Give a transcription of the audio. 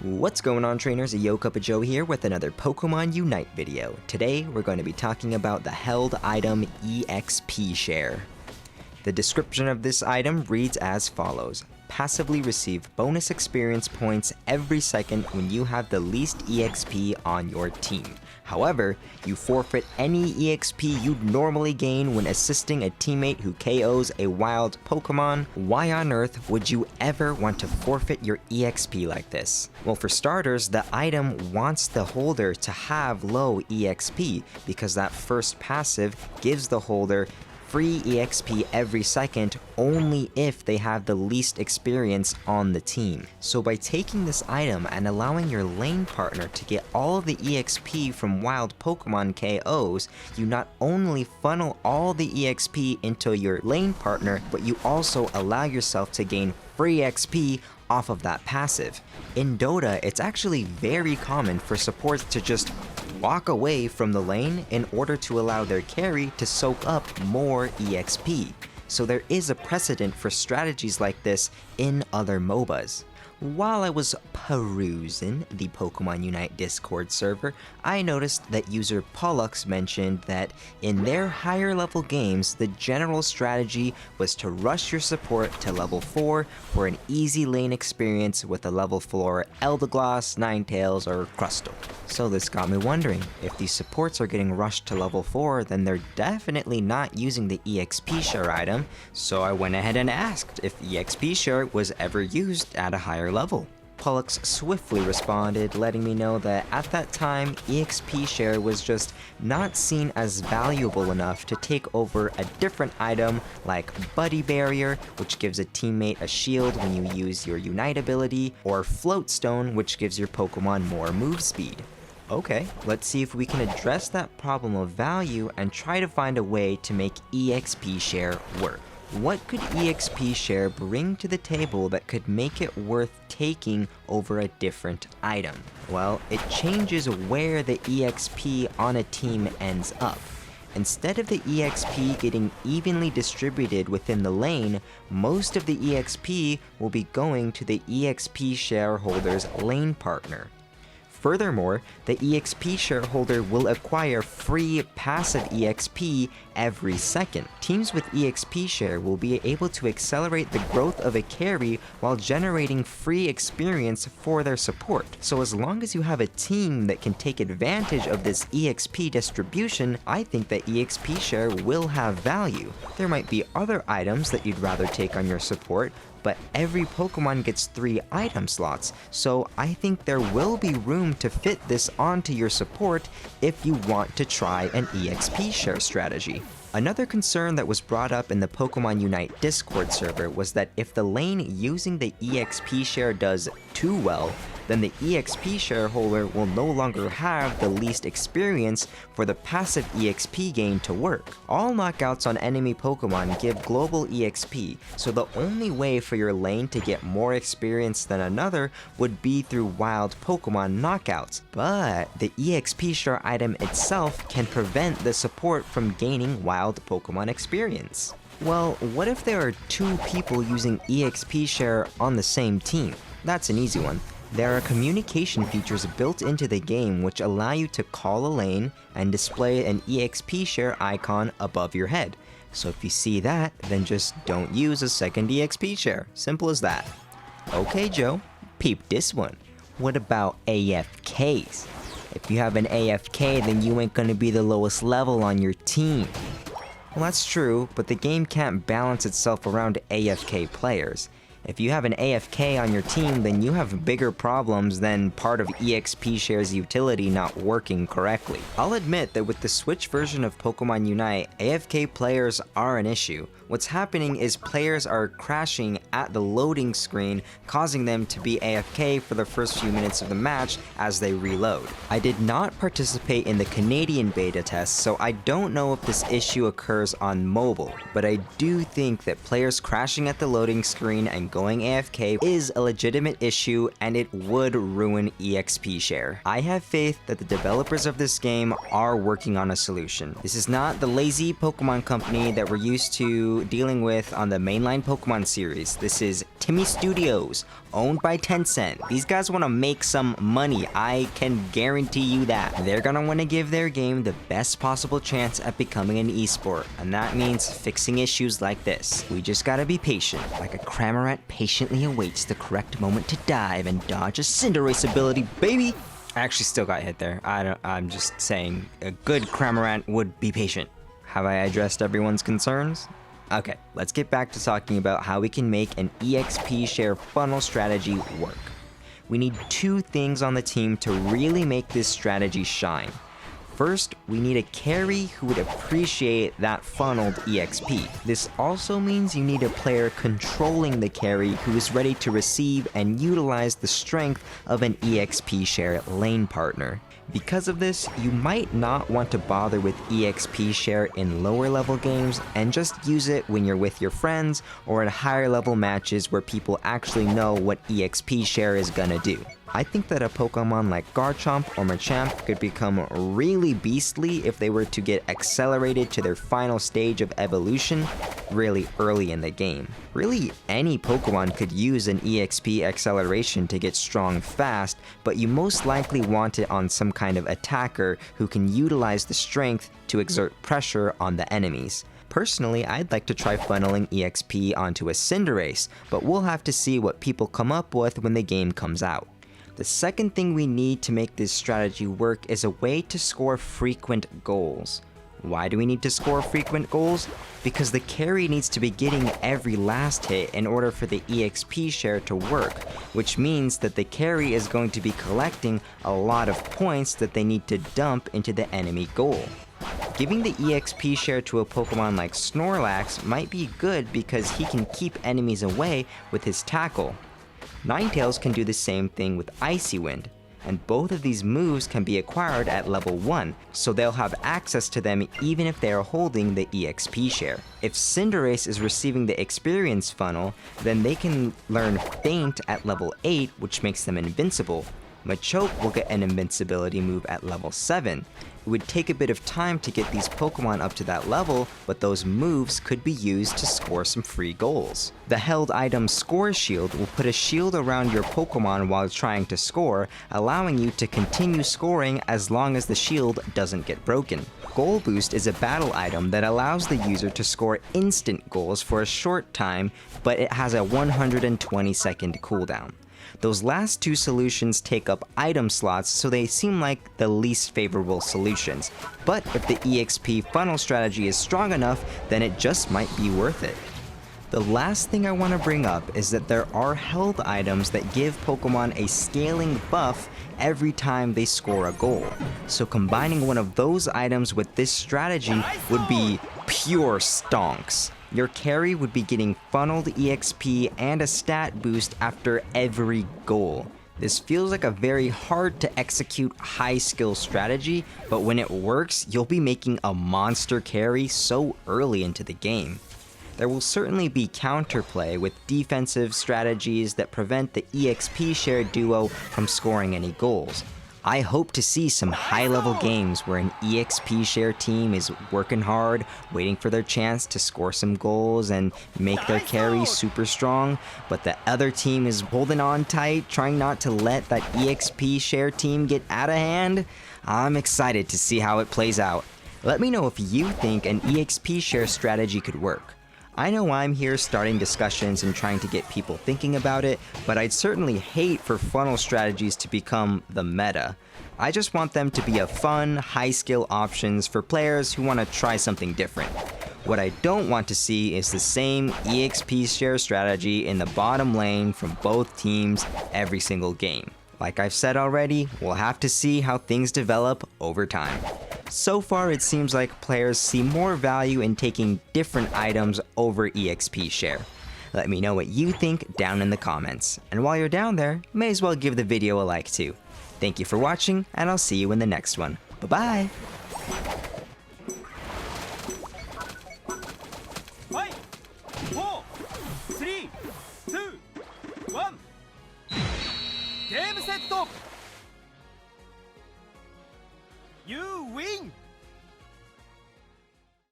What's going on, trainers? Yocuppajoe here with another Pokemon Unite video. Today we're going to be talking about the held item EXP share. The description of this item reads as follows. Passively receive bonus experience points every second when you have the least EXP on your team. However, you forfeit any EXP you'd normally gain when assisting a teammate who KOs a wild Pokemon. Why on earth would you ever want to forfeit your EXP like this? Well, for starters, the item wants the holder to have low EXP because that first passive gives the holder free EXP every second only if they have the least experience on the team. So by taking this item and allowing your lane partner to get all of the EXP from wild Pokemon KOs, you not only funnel all the EXP into your lane partner, but you also allow yourself to gain free XP off of that passive. In Dota, it's actually very common for supports to just walk away from the lane in order to allow their carry to soak up more EXP. So there is a precedent for strategies like this in other MOBAs. While I was perusing the Pokemon Unite Discord server, I noticed that user Pollux mentioned that in their higher level games, the general strategy was to rush your support to level 4 for an easy lane experience with a level 4 Eldegoss, Ninetales, or Crustle. So this got me wondering, if these supports are getting rushed to level 4, then they're definitely not using the EXP share item, so I went ahead and asked if EXP share was ever used at a higher level. Pollux swiftly responded, letting me know that at that time, EXP share was just not seen as valuable enough to take over a different item like Buddy Barrier, which gives a teammate a shield when you use your Unite ability, or Float Stone, which gives your Pokemon more move speed. Okay, let's see if we can address that problem of value and try to find a way to make EXP share work. What could EXP share bring to the table that could make it worth taking over a different item? Well, it changes where the EXP on a team ends up. Instead of the EXP getting evenly distributed within the lane, most of the EXP will be going to the EXP shareholder's lane partner. Furthermore, the EXP shareholder will acquire free passive EXP every second. Teams with EXP share will be able to accelerate the growth of a carry while generating free experience for their support. So as long as you have a team that can take advantage of this EXP distribution, I think that EXP share will have value. There might be other items that you'd rather take on your support, but every Pokemon gets 3 item slots, so I think there will be room to fit this onto your support if you want to try an EXP share strategy. Another concern that was brought up in the Pokemon Unite Discord server was that if the lane using the EXP share does too well, then the EXP shareholder will no longer have the least experience for the passive EXP gain to work. All knockouts on enemy Pokemon give global EXP, so the only way for your lane to get more experience than another would be through wild Pokemon knockouts. But the EXP share item itself can prevent the support from gaining wild Pokemon experience. Well, what if there are 2 people using EXP share on the same team? That's an easy one. There are communication features built into the game which allow you to call a lane and display an EXP share icon above your head. So if you see that, then just don't use a second EXP share. Simple as that. Okay, Joe, peep this one. What about AFKs? If you have an AFK, then you ain't gonna be the lowest level on your team. Well, that's true, but the game can't balance itself around AFK players. If you have an AFK on your team, then you have bigger problems than part of EXP share's utility not working correctly. I'll admit that with the Switch version of Pokemon Unite, AFK players are an issue. What's happening is players are crashing at the loading screen, causing them to be AFK for the first few minutes of the match as they reload. I did not participate in the Canadian beta test, so I don't know if this issue occurs on mobile, but I do think that players crashing at the loading screen and going AFK is a legitimate issue and it would ruin EXP share. I have faith that the developers of this game are working on a solution. This is not the lazy Pokemon company that we're used to dealing with on the mainline Pokemon series. This is Timmy Studios, owned by Tencent. These guys want to make some money, I can guarantee you that. They're gonna want to give their game the best possible chance at becoming an esport, and that means fixing issues like this. We just gotta be patient, like a Cramorant patiently awaits the correct moment to dive and dodge a Cinderace ability, baby! I actually still got hit there. I'm just saying, a good Cramorant would be patient. Have I addressed everyone's concerns? Okay, let's get back to talking about how we can make an EXP share funnel strategy work. We need two things on the team to really make this strategy shine. First, we need a carry who would appreciate that funneled EXP. This also means you need a player controlling the carry who is ready to receive and utilize the strength of an EXP share lane partner. Because of this, you might not want to bother with EXP share in lower level games and just use it when you're with your friends or in higher level matches where people actually know what EXP share is gonna do. I think that a Pokemon like Garchomp or Machamp could become really beastly if they were to get accelerated to their final stage of evolution really early in the game. Really, any Pokemon could use an EXP acceleration to get strong fast, but you most likely want it on some kind of attacker who can utilize the strength to exert pressure on the enemies. Personally, I'd like to try funneling EXP onto a Cinderace, but we'll have to see what people come up with when the game comes out. The second thing we need to make this strategy work is a way to score frequent goals. Why do we need to score frequent goals? Because the carry needs to be getting every last hit in order for the EXP share to work, which means that the carry is going to be collecting a lot of points that they need to dump into the enemy goal. Giving the EXP share to a Pokemon like Snorlax might be good because he can keep enemies away with his tackle. Ninetales can do the same thing with Icy Wind, and both of these moves can be acquired at level 1, so they'll have access to them even if they are holding the EXP share. If Cinderace is receiving the experience funnel, then they can learn Feint at level 8, which makes them invincible. Machoke will get an invincibility move at level 7. It would take a bit of time to get these Pokemon up to that level, but those moves could be used to score some free goals. The held item Score Shield will put a shield around your Pokemon while trying to score, allowing you to continue scoring as long as the shield doesn't get broken. Goal Boost is a battle item that allows the user to score instant goals for a short time, but it has a 120-second cooldown. Those last two solutions take up item slots, so they seem like the least favorable solutions. But if the EXP funnel strategy is strong enough, then it just might be worth it. The last thing I want to bring up is that there are held items that give Pokemon a scaling buff every time they score a goal. So combining one of those items with this strategy would be pure stonks. Your carry would be getting funneled EXP and a stat boost after every goal. This feels like a very hard to execute high skill strategy, but when it works, you'll be making a monster carry so early into the game. There will certainly be counterplay with defensive strategies that prevent the EXP share duo from scoring any goals. I hope to see some high-level games where an EXP share team is working hard, waiting for their chance to score some goals and make their carry super strong, but the other team is holding on tight, trying not to let that EXP share team get out of hand. I'm excited to see how it plays out. Let me know if you think an EXP share strategy could work. I know I'm here starting discussions and trying to get people thinking about it, but I'd certainly hate for funnel strategies to become the meta. I just want them to be a fun, high-skill options for players who want to try something different. What I don't want to see is the same EXP share strategy in the bottom lane from both teams every single game. Like I've said already, we'll have to see how things develop over time. So far, it seems like players see more value in taking different items over EXP share. Let me know what you think down in the comments. And while you're down there, may as well give the video a like too. Thank you for watching, and I'll see you in the next one. Bye-bye! ゲームセット